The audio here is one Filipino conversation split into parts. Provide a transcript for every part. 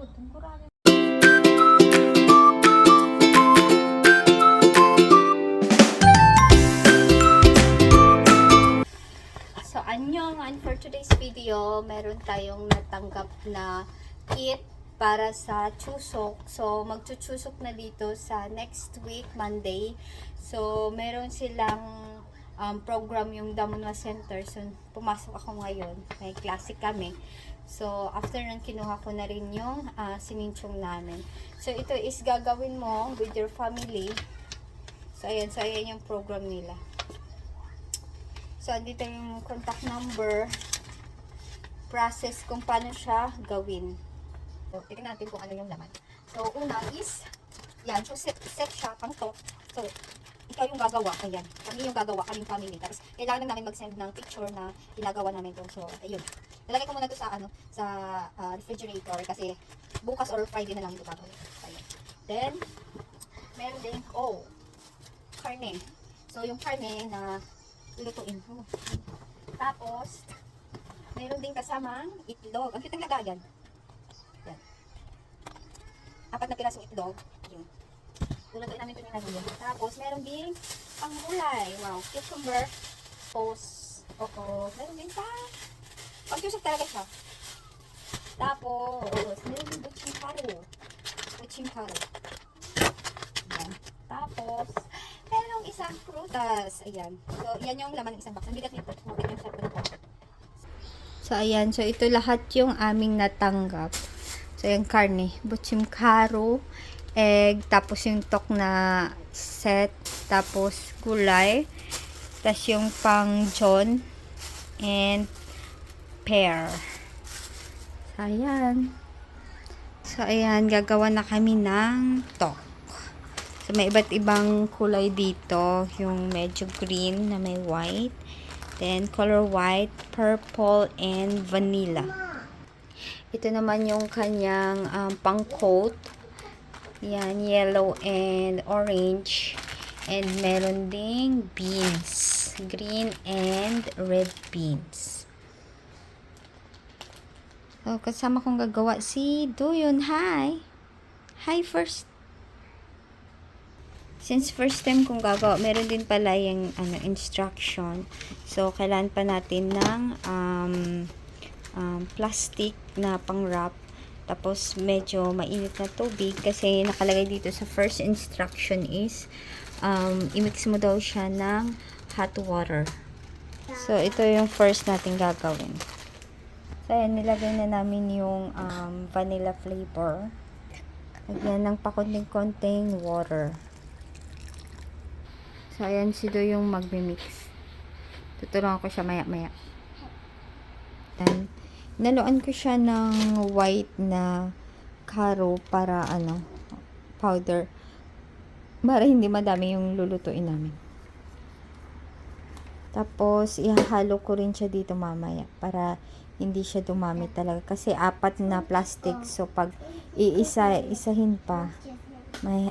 So, anyong, and for today's video, meron tayong natanggap na kit para sa Chuseok. So, magchuchusok na dito sa next week, Monday. So, meron silang program yung Damunwa Center. So, pumasok ako ngayon. May klase kami. So, after nun, kinuha ko na rin yung sininchong namin. So, ito is gagawin mo with your family. So, ayan. So, ayan yung program nila. So, andito yung contact number, process kung paano siya gawin. So, tignan natin kung ano yung laman. So, una is, yan. So, set siya, pang to. So, ikaw yung gagawa. Ayan. Kami yung gagawa, kaming family. Tapos, kailangan namin mag-send ng picture na ginagawa namin to. So, ayun. Lalagay ko muna to sa, sa refrigerator kasi bukas or Friday na lang ito gagawin. Ayan. Then, meron din, karne. So, yung karne na lutuin mo. Tapos, mayroon din kasamang itlog. Ang cute ng lagayan. Yan. 4 na pirasong itlog. Yun. Lulutuin namin ito yung lagayan. Tapos, meron din panggulay. Wow. Cucumber. Tapos, meron din pag-tusok talaga siya. Tapos, meron din butching karo. Yan. Tapos, merong isang prutas. Ayan. So, yan yung laman ng isang box. Ang bigat nito. So, ayan. So, ito lahat yung aming natanggap. So, yung karne. Butchim karo, egg, tapos yung tok na set, tapos gulay, tapos yung pang John, and pear. So, ayan. So, ayan. Gagawa na kami ng tok. So, may iba't ibang kulay dito. Yung medyo green na may white. Then, color white, purple, and vanilla. Ito naman yung kanyang pang-coat. Yan, yellow and orange. And meron ding beans. Green and red beans. So, kasama kong gagawa si Doyon. Hi! Hi first! Since first time kong gagawa, meron din pala yung instruction. So, kailangan pa natin ng plastic na pang-wrap. Tapos, medyo mainit na tubig kasi nakalagay dito sa first instruction is i-mix mo daw siya ng hot water. So, ito yung first natin gagawin. So, ayan, nilagay na namin yung vanilla flavor. Lagyan ng pakunting-konting water. So, ayan si Do yung magmimix. Tutulungan ko siya maya-maya. Then, naluan ko siya ng white na karo para powder. Para hindi madami yung lulutuin namin. Tapos, ihahalo ko rin siya dito mamaya para hindi siya dumami talaga. Kasi 4 na plastic. So, pag isahin pa,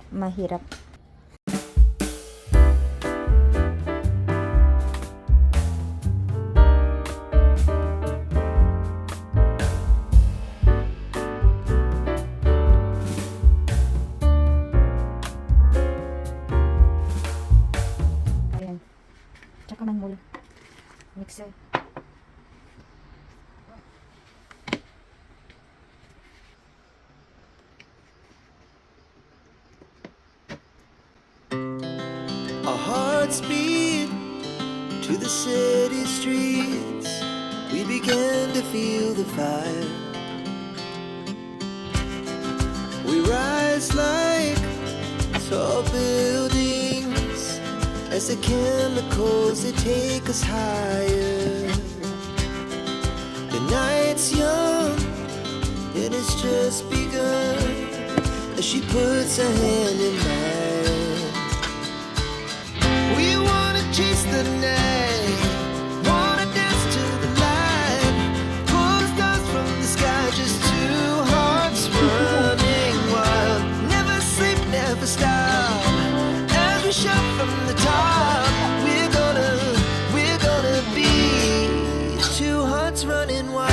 mahirap. Tsaka man mula. Mixer. Our hearts beat to the city streets. We began to feel the fire. We rise like tall buildings as the chemicals they take us higher. The night's young and it's just begun as she puts her hand in mine. We wanna chase the night, wanna dance to the light, pull the stars from the sky, just two hearts running wild. Never sleep, never stop, as we shout from the top. We're gonna be two hearts running wild.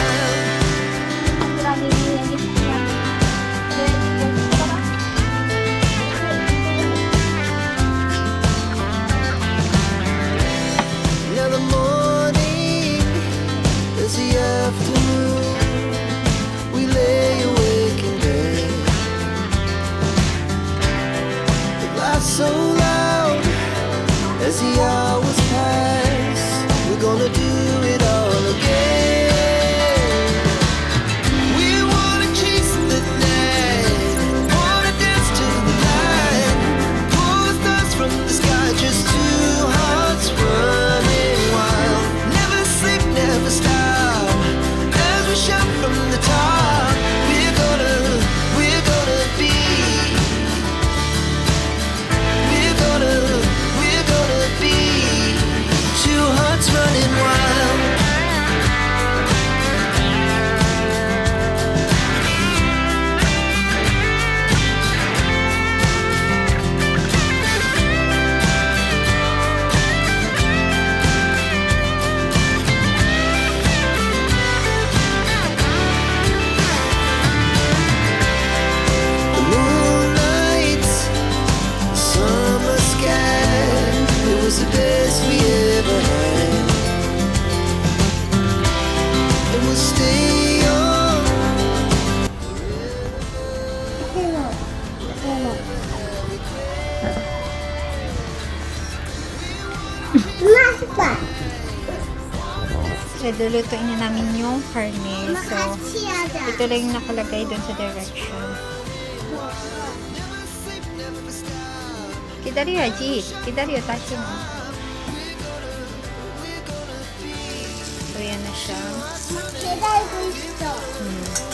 lulutuin na namin yung karne. So, 같이 하자. ito lang yung nakalagay dun sa direction. 기다려야지. 기다려, 다시 mo. So, yan na siya. 기다리고 있어.